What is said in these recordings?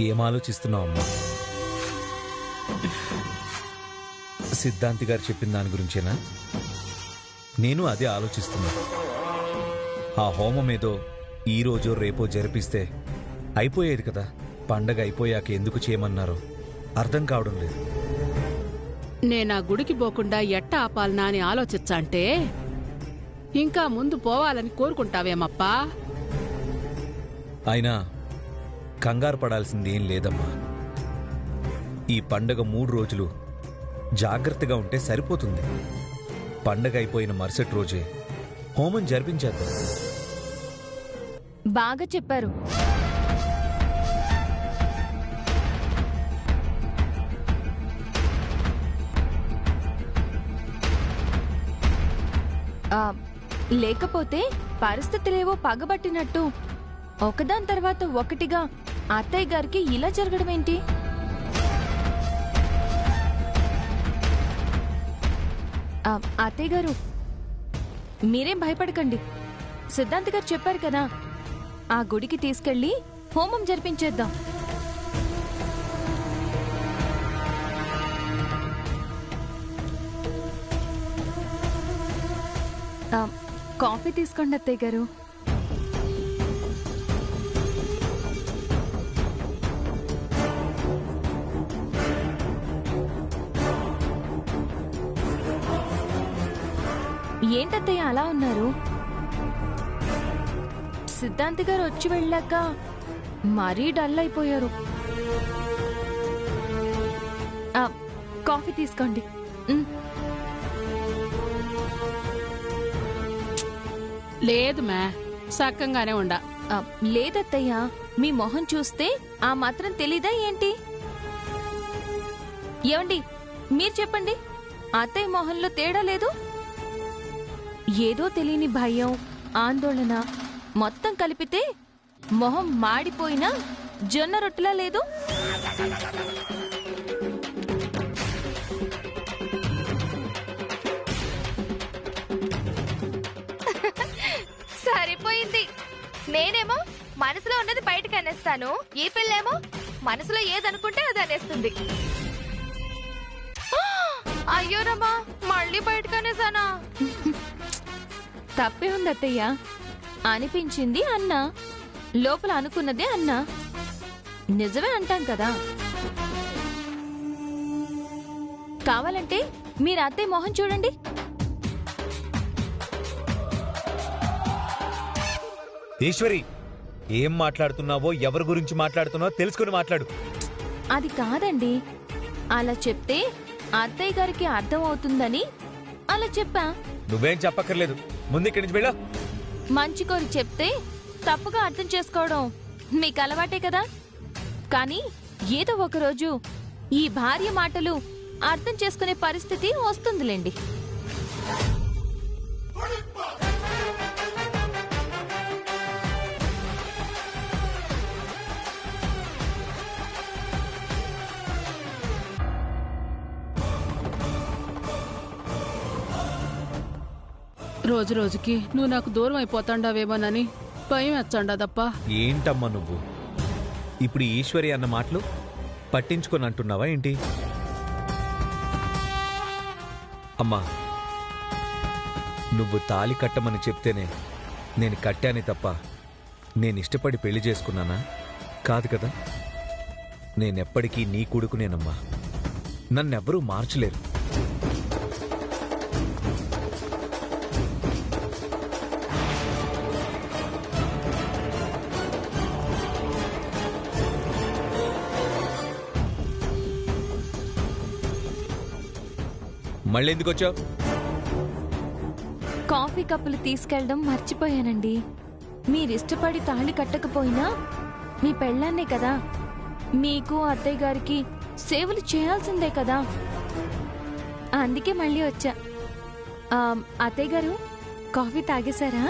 ఏం ఆలోచిస్తున్నావు అమ్మా? సిద్ధాంతి గారు చెప్పిన దాని గురించేనా? నేను అదే ఆలోచిస్తున్నా. ఆ హోమం ఏదో ఈ రోజో రేపో జరిపిస్తే అయిపోయేది కదా. పండగ అయిపోయాక ఎందుకు చేయమన్నారో అర్థం కావడం లేదు. నేనా గుడికి పోకుండా ఎట్ట ఆపాలనా అని ఆలోచించంటే ఇంకా ముందు పోవాలని కోరుకుంటావేమప్పా? అయినా కంగారు పడాల్సింది ఏం లేదమ్మా. ఈ పండగ 3 రోజులు జాగ్రత్తగా ఉంటే సరిపోతుంది. పండగ అయిపోయిన మరుసటి రోజే హోమం జరిపించేద్దాం. బాగా చెప్పారు. లేకపోతే పరిస్థితులేవో పగబట్టినట్టు ఒకదాని తర్వాత ఒకటిగా అత్తయ్య గారికి ఇలా జరగడం ఏంటి? అత్తయ్య గారు, మీరేం భయపడకండి. సిద్ధాంత్ గారు చెప్పారు కదా, ఆ గుడికి తీసుకెళ్లి హోమం జరిపించేద్దాం. కాఫీ తీసుకోండి అత్తయ్య గారు. ఏంటత్తయ్య అలా ఉన్నారు? సిద్ధాంత్ గారు వచ్చి వెళ్ళాక మరీ డల్ అయిపోయారు. కాఫీ తీసుకోండి. లేదు మే, సక్కంగానే ఉండా. లేదత్తయ్య, మీ మొహం చూస్తే ఆ మాత్రం తెలీదా ఏంటి? ఏమండి, మీరు చెప్పండి, అత్తయ్య మొహంలో తేడా లేదు? ఏదో తెలియని భయం, ఆందోళన మొత్తం కలిపితే మొహం మాడిపోయినా జొన్న రొట్టెలా లేదు? సరిపోయింది. నేనేమో మనసులో ఉన్నది బయటకు అనేస్తాను, ఈ పిల్లేమో మనసులో ఏదనుకుంటే అది అనేస్తుంది. అయ్యో రమ్మా, మళ్ళీ బయటకు అనేసానా? తప్పే ఉంది అత్తయ్య. అనిపించింది అన్నా, లోపల అనుకున్నదే అన్నా. నిజమే అంటాం కదా. కావాలంటే మీరు అత్తయ్య మొహం చూడండి. ఈశ్వరి, ఏం మాట్లాడుతున్నావో, ఎవరి గురించి మాట్లాడుతున్నావో తెలుసుకుని మాట్లాడు. అది కాదండి, అలా చెప్తే అత్తయ్య గారికి అర్థం అవుతుందని అలా చెప్పా. నువ్వేం చెప్పక్కర్లేదు, ముందు ఇక్కడి నుంచి వెళ్ళా. మంచి కోరి చెప్తే తప్పుగా అర్థం చేసుకోవడం మీకు అలవాటే కదా. కానీ ఏదో ఒకరోజు ఈ భార్య మాటలు అర్థం చేసుకునే పరిస్థితి వస్తుందిలేండి. రోజు రోజుకి నువ్వు నాకు దూరం అయిపోతాండావేమోనని భయం వచ్చాండదప్పా. ఏంటమ్మా నువ్వు ఇప్పుడు ఈశ్వరి అన్న మాటలు పట్టించుకొని అంటున్నావా ఏంటి? అమ్మా, నువ్వు తాళి కట్టమని చెప్తేనే నేను కట్టానే తప్ప నేను ఇష్టపడి పెళ్లి చేసుకున్నానా? కాదు కదా. నేనెప్పటికీ నీ కొడుకునేనమ్మా. నన్నెవ్వరూ మార్చలేరు. మళ్ళీ ఎందుకు వచ్చావు? కాఫీ కప్పులు తీసుకెళ్ళడం మర్చిపోయానండి. మీరిష్టపడి తాళి కట్టకపోయినా మీ పెళ్ళాన్నే కదా, మీకు అత్తయ్య గారికి సేవలు చేయాల్సిందే కదా. అందుకే మళ్ళీ వచ్చా. అత్తయ్య గారు, కాఫీ తాగేశారా?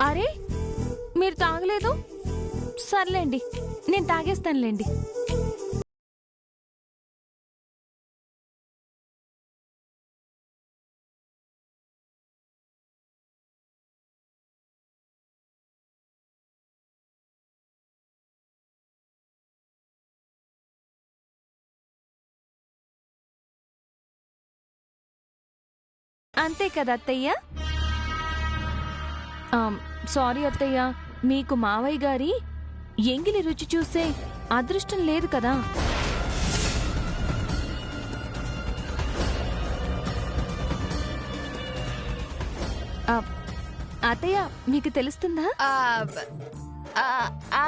అరే, మీరు తాగలేదు? సర్లేండి, నేను తాగేస్తానులేండి. అంతే కదా అత్తయ్య? సారీ అత్తయ్య, మీకు మావయ్య గారి ఎంగిలి రుచి చూసే అదృష్టం లేదు కదా. ఆ, అత్తయ్య మీకు తెలుస్తుందా? ఆ, ఆ, ఆ.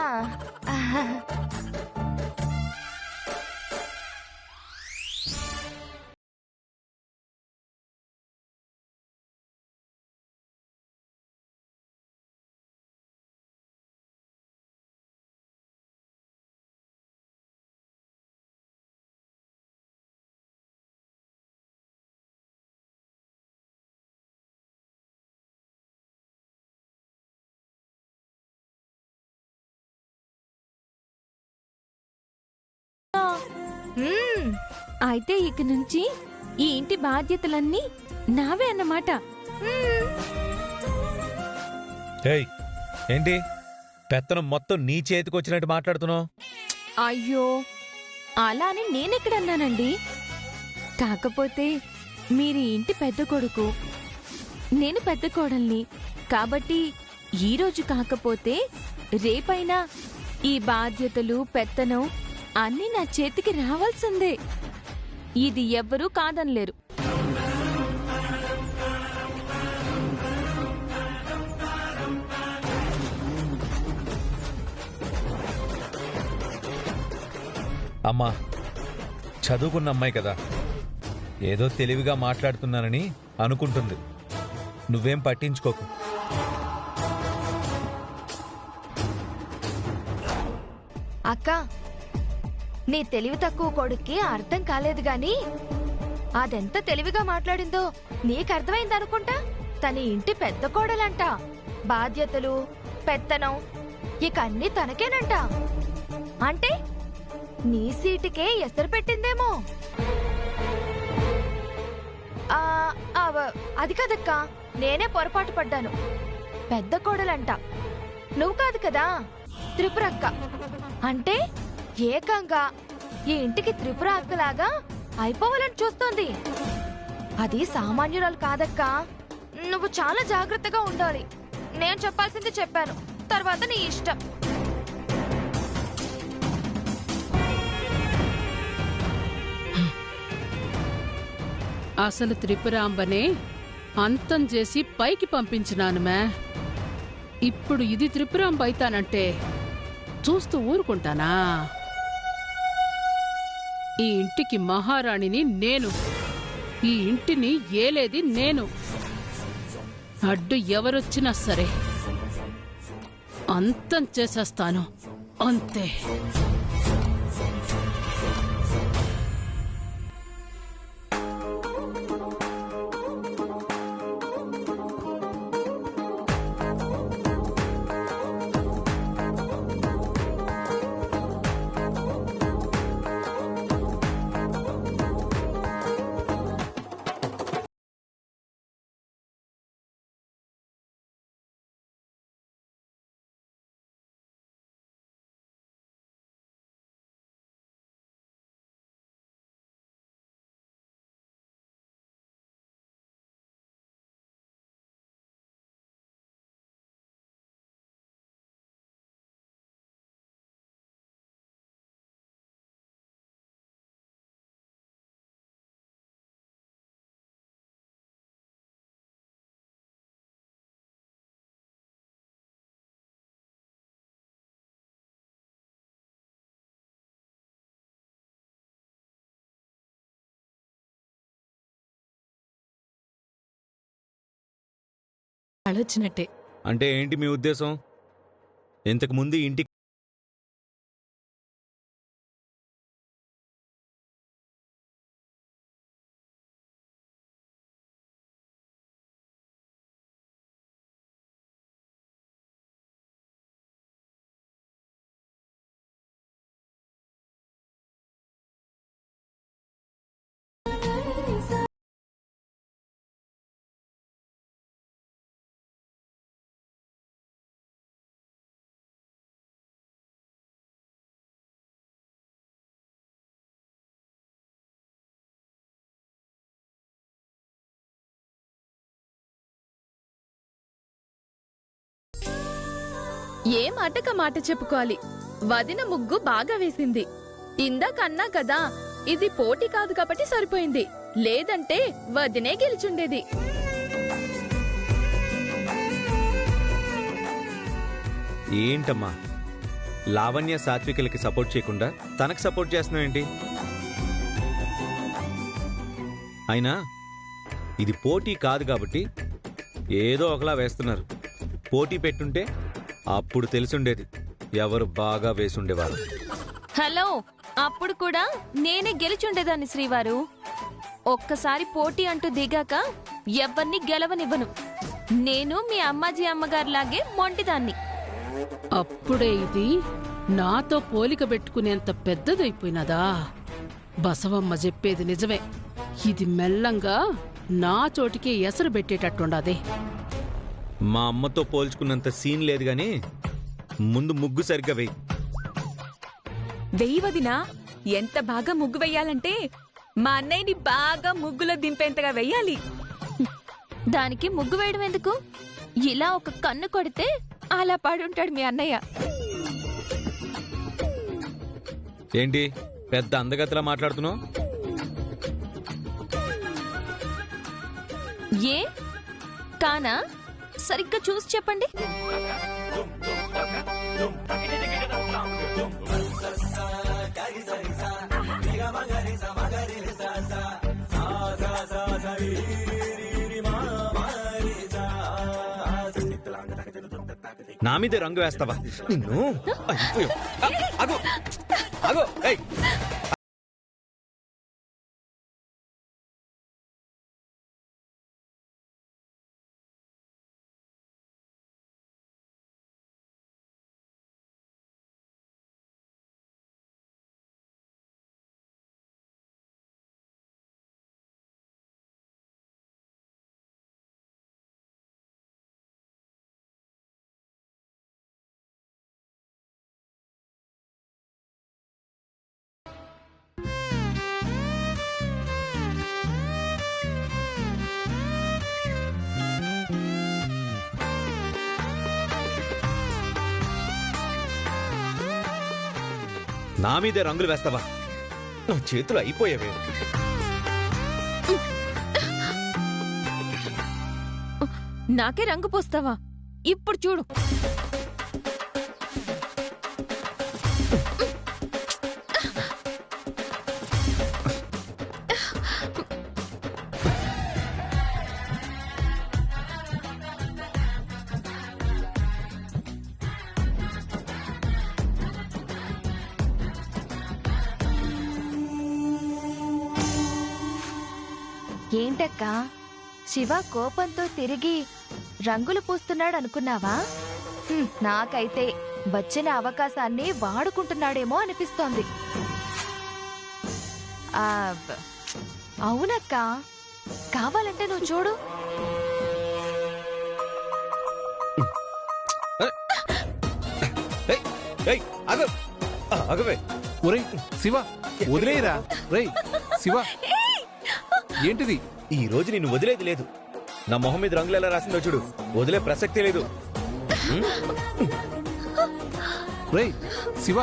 మ్మ్. అయితే ఇక నుంచి ఈ ఇంటి బాధ్యతలన్నీ నావే అన్నమాట. ఏయ్, ఏంటి పెత్తనం మొత్తం నీ చేతికి వచ్చినట్టు మాట్లాడుతున్నావు? అయ్యో, అలా అని నేనెక్కడన్నానండి. కాకపోతే మీరు ఈ ఇంటి పెద్ద కొడుకు, నేను పెద్ద కోడల్ని. కాబట్టి ఈరోజు కాకపోతే రేపైనా ఈ బాధ్యతలు పెత్తనం అన్నీ నా చేతికి రావాల్సిందే. ఇది ఎవ్వరూ కాదనలేరు. అమ్మా, చదువుకున్న అమ్మాయి కదా, ఏదో తెలివిగా మాట్లాడుతున్నానని అనుకుంటుంది. నువ్వేం పట్టించుకోకు. అక్క, నీ తెలివి తక్కువ కొడుక్కి అర్థం కాలేదు గాని అదెంత తెలివిగా మాట్లాడిందో నీకు అర్థమైందనుకుంటా. తన ఇంటి పెద్ద కోడలంట, బాధ్యతలు పెత్తనం ఇక అన్ని తనకేనంట. అంటే నీ సీటుకే ఎసరు పెట్టిందేమో. అది కాదక్క, నేనే పొరపాటు పడ్డాను. పెద్ద కోడలంట, నువ్వు కాదు కదా, త్రిపురక్క. అంటే ఏకంగా ఈ ఇంటికి త్రిపుర అక్కలాగా అయిపోవాలని చూస్తోంది. అది సామాన్యురాలు కాదక్క. నువ్వు చాలా జాగ్రత్తగా ఉండాలి. నేను చెప్పాల్సింది చెప్పాను, తర్వాత నీ ఇష్టం. అసలు త్రిపురాంబనే అంతం చేసి పైకి పంపించినాను మే. ఇప్పుడు ఇది త్రిపురాంబ అయితానంటే చూస్తూ ఊరుకుంటానా? ఈ ఇంటికి మహారాణిని నేను, ఈ ఇంటిని ఏలేది నేను. అడ్డు ఎవరొచ్చినా సరే అంతం చేసేస్తాను, అంతే. అళొచ్చినట్టే. అంటే ఏంటి మీ ఉద్దేశం? ఇంతకు ముందు ఇంటికి ఏ మాటక మాట చెప్పుకోవాలి. వదిన ముగ్గు బాగా వేసింది. ఇందాకన్నా కదా, ఇది పోటీ కాదు కాబట్టి సరిపోయింది. లేదంటే వదినే గెలిచుండేది. ఏంటమ్మా, లావణ్య సాత్వికలకి సపోర్ట్ చేయకుండా తనకు సపోర్ట్ చేస్తున్నావేంటి? అయినా ఇది పోటీ కాదు కాబట్టి ఏదో ఒకలా వేస్తున్నారు. పోటీ పెట్టుంటే అప్పుడు తెలిసుండేది ఎవరు బాగా వేసుండేవారు. హలో, అప్పుడు కూడా నేనే గెలిచుండేదాన్ని శ్రీవారు. ఒక్కసారి పోటీ అంటూ దిగాక ఎవరిని గెలవనివ్వను. నేను మీ అమ్మాజీ అమ్మగారిలాగే మొండిదాన్ని. అప్పుడే ఇది నాతో పోలిక పెట్టుకునేంత పెద్దదైపోయినదా? బసవమ్మ చెప్పేది నిజమే. ఇది మెల్లంగా నా చోటికి ఎసరు పెట్టేటట్టుండదే. మా అమ్మతో పోల్చుకున్నంత సీన్ లేదు గాని ముందు ముగ్గు సరిగ్గా వేయి. వెయ్యి వదినా. ఎంత బాగా ముగ్గు వెయ్యాలంటే మా అన్నయ్యని బాగా ముగ్గులో దింపేంతగా వెయ్యాలి. దానికి ముగ్గు వేయడం ఎందుకు? ఇలా ఒక కన్ను కొడితే అలా పడుంటాడు మీ అన్నయ్య. ఏంటి పెద్ద అందగతిలా మాట్లాడుతున్నావు? ఏ కానా? సరిగ్గా చూసి చెప్పండి. నా మీదే రంగు వేస్తావా నిన్ను? అయిపోయావు. ఆగు, ఆగు, ఏయ్. నా మీదే రంగులు వేస్తావా? నా చేతులు అయిపోయావే. నాకే రంగు పోస్తావా? ఇప్పుడు చూడు. ఏంటక్కా, శివ కోపంతో తిరిగి రంగులు పూస్తున్నాడు అనుకున్నావా? నాకైతే వచ్చిన అవకాశాన్ని వాడుకుంటున్నాడేమో అనిపిస్తోంది. అవునక్కా, కావాలంటే నువ్వు చూడు. ఒరేయ్ శివ, వదిలేయరా. రేయ్ శివ, ఏంటిది? ఈ రోజు నిన్ను వదిలేది లేదు. నా మొహం మీద రంగులు ఎలా రాసిందో చూడు. వదిలే ప్రసక్తే లేదు. రేయ్ శివ,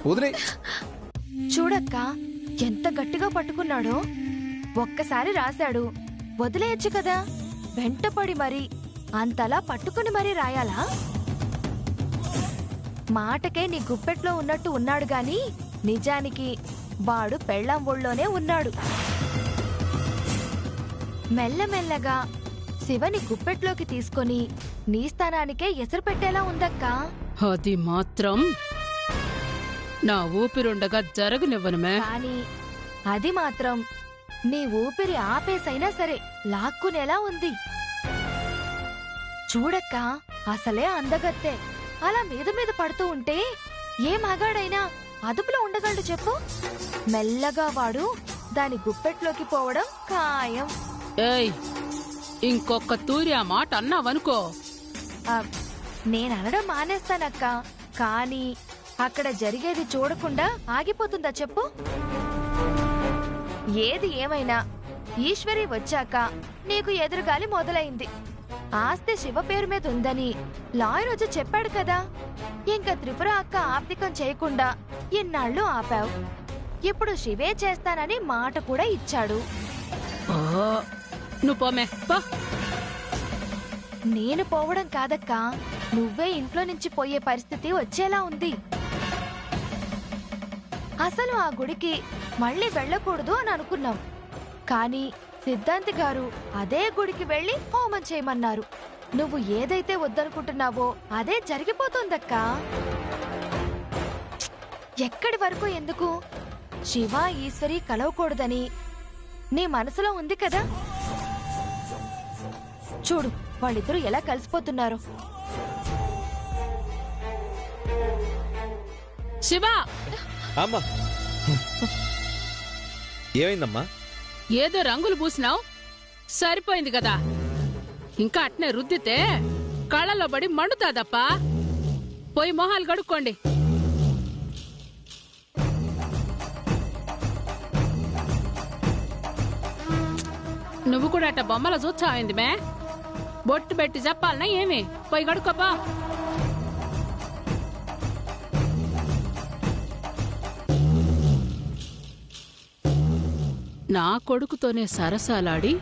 వదిలే. చూడక్కా, ఎంత గట్టిగా పట్టుకున్నాడో. ఒక్కసారి రాశాడు, వదిలేయచ్చు కదా. వెంటపడి మరి అంతలా పట్టుకుని మరీ రాయాలా? మాటకే నీ గుప్పెట్లో ఉన్నట్టు ఉన్నాడు గాని నిజానికి వాడు పెళ్ళాం ఒళ్ళోనే ఉన్నాడు. మెల్లమెల్లగా శివని గుప్పెట్లోకి తీసుకొని నీ స్థానానికే ఎసరు పెట్టేలా ఉందక్కా. అది మాత్రం నా ఊపిరుండగా జరగనివ్వనుమే. కానీ అది మాత్రం నీ ఊపిరి ఆపేసైనా సరే లాక్కునేలా ఉంది. చూడక్కా, అసలే అందగత్తే అలా మీద మీద పడుతూ ఉంటే ఏ మగాడైనా అదుపులో ఉండగలడు చెప్పు? మెల్లగా వాడు దాని గుప్పెట్లోకి పోవడం ఖాయం. ఏయ్, ఇంకొక తూరి ఆ మాట అన్నావనుకో. నేననడం మానేస్తానక్కా, కానీ అక్కడ జరిగేది చూడకుండా ఆగిపోతుందా చెప్పు? ఏది ఏమైనా ఈశ్వరి వచ్చాక నీకు ఎదురుగాలి మొదలైంది. ఆస్తి శివ పేరు మీద ఉందని లాయర్ వచ్చి చెప్పాడు కదా. ఇంకా త్రిపుర అక్క ఆర్థికం చేయకుండా ఇన్నాళ్ళు ఆపావు. ఇప్పుడు శివే చేస్తానని మాట కూడా ఇచ్చాడు. ఓ, నువ్వు పోమే పో. నేను పోవడం కాదక్కా, నువ్వే ఇంట్లో నుంచి పోయే పరిస్థితి వచ్చేలా ఉంది. అసలు ఆ గుడికి మళ్ళీ వెళ్ళకూడదు అని అనుకున్నాం. కానీ సిద్ధాంతి గారు అదే గుడికి వెళ్లి హోమం చేయమన్నారు. నువ్వు ఏదైతే వద్దనుకుంటున్నావో అదే జరిగిపోతుందక్కా. ఎక్కడి వరకు ఎందుకు? శివ ఈశ్వరి కలవకూడదని నీ మనసులో ఉంది కదా. చూడు వాళ్ళిద్దరూ ఎలా కలిసిపోతున్నారు. శివ, అమ్మా ఏమైందమ్మా? ఏదో రంగులు పూసినావు, సరిపోయింది కదా. ఇంకా అట్నే రుద్దితే కళ్ళలో పడి మండుతాదప్పా. పోయి మొహాలు కడుక్కోండి. నువ్వు కూడా అట్ట బొమ్మల చూచాయింది మే. బొట్టు పెట్టి చెప్పాలనా ఏమి? పోయి కడుక్కోపా. నా కొడుకుతోనే సరసాలాడి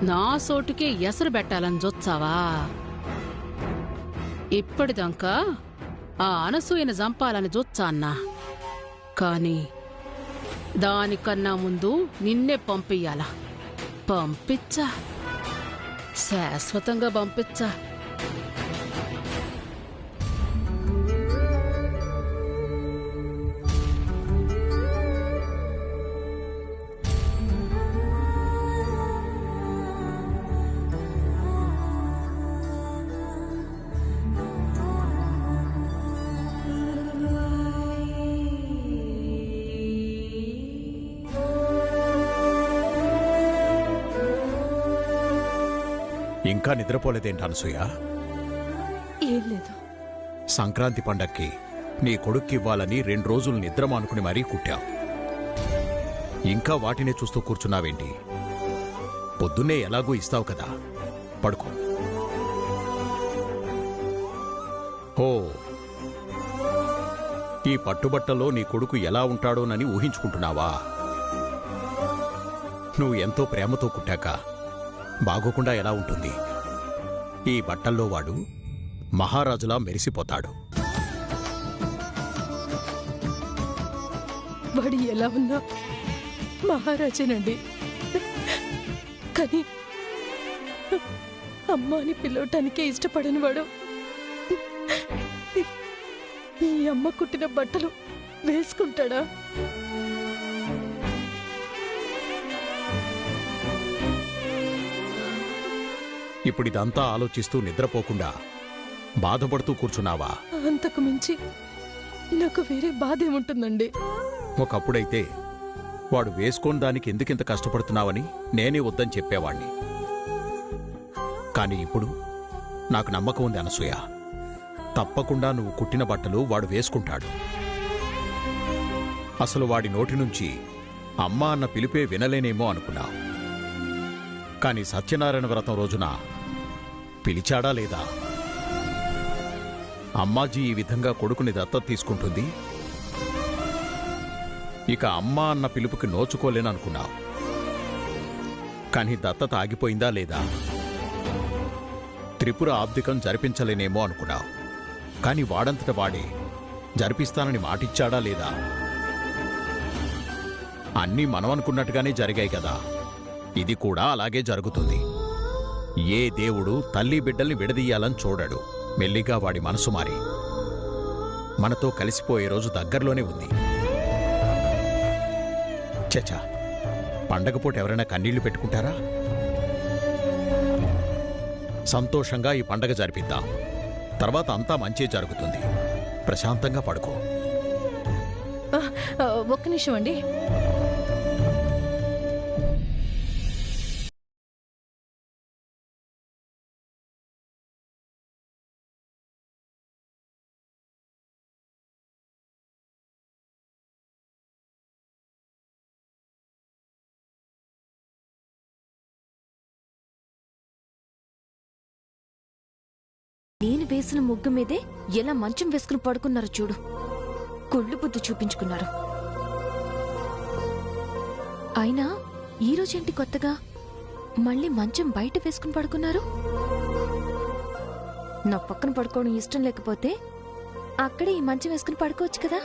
నా సోటుకే ఎసరు పెట్టాలని చూచావా? ఇప్పటిదాకా ఆ అనసూయను చంపాలని చూచా అన్నా. కాని దానికన్నా ముందు నిన్నే పంపియ్యాలా. పంపించా, శాశ్వతంగా పంపించా. ఇంకా నిద్రపోలేదేంటి అనసూయ? ఏం లేదు. సంక్రాంతి పండక్కి నీ కొడుక్కివ్వాలని 2 రోజులు నిద్ర మానుకుని మరీ కుట్టావు. ఇంకా వాటినే చూస్తూ కూర్చున్నావేంటి? పొద్దున్నే ఎలాగూ ఇస్తావు కదా, పడుకో. హో, ఈ పట్టుబట్టలో నీ కొడుకు ఎలా ఉంటాడోనని ఊహించుకుంటున్నావా? నువ్వు ఎంతో ప్రేమతో కుట్టాక బాగోకుండా ఎలా ఉంటుంది? ఈ బట్టల్లో వాడు మహారాజులా మెరిసిపోతాడు. వాడు ఎలా ఉన్నా మహారాజేనండి. కానీ అమ్మాని పిలవటానికే ఇష్టపడని వాడు ఈ అమ్మ కుట్టిన బట్టలు వేసుకుంటాడా? ఇప్పుడిదంతా ఆలోచిస్తూ నిద్రపోకుండా బాధపడుతూ కూర్చున్నావా? అంతకు మించి నాకు వేరే బాధ ఏముంటుందండి? ఒకప్పుడైతే వాడు వేసుకోని దానికి ఎందుకింత కష్టపడుతున్నావని నేనే వద్దని చెప్పేవాణ్ణి. కానీ ఇప్పుడు నాకు నమ్మకం ఉంది అనసూయ, తప్పకుండా నువ్వు కుట్టిన బట్టలు వాడు వేసుకుంటాడు. అసలు వాడి నోటి నుంచి అమ్మా అన్న పిలిపే వినలేనేమో అనుకున్నా. కాని సత్యనారాయణ వ్రతం రోజున పిలిచాడా లేదా? అమ్మాజీ ఈ విధంగా కొడుకుని దత్తత తీసుకుంటుంది, ఇక అమ్మా అన్న పిలుపుకి నోచుకోలేననుకున్నావు. కాని దత్తత ఆగిపోయిందా లేదా? త్రిపుర ఆబ్దికం జరిపించలేనేమో అనుకున్నావు. కాని వాడంతట వాడే జరిపిస్తానని మాటిచ్చాడా లేదా? అన్నీ మనం అనుకున్నట్టుగానే జరిగాయి కదా. ఇది కూడా అలాగే జరుగుతుంది. ఏ దేవుడు తల్లి బిడ్డల్ని విడదీయాలని చూడడు. మెల్లిగా వాడి మనసు మారి మనతో కలిసిపోయే రోజు దగ్గరలోనే ఉంది. చచా, పండగపూట ఎవరైనా కన్నీళ్లు పెట్టుకుంటారా? సంతోషంగా ఈ పండగ జరిపిద్దాం. తర్వాత అంతా మంచి జరుగుతుంది. ప్రశాంతంగా పడుకో. ఒక్క నిమిషం అండి. నేను వేసిన ముగ్గు మీదే ఎలా మంచం వేసుకుని పడుకున్నారు చూడు. కుళ్ళు బుద్ధి చూపించుకున్నారు. అయినా ఈ రోజేంటి కొత్తగా మళ్ళీ మంచం బయట వేసుకుని పడుకున్నారు? నా పక్కన పడుకోవడం ఇష్టం లేకపోతే అక్కడే ఈ మంచం వేసుకుని పడుకోవచ్చు కదా.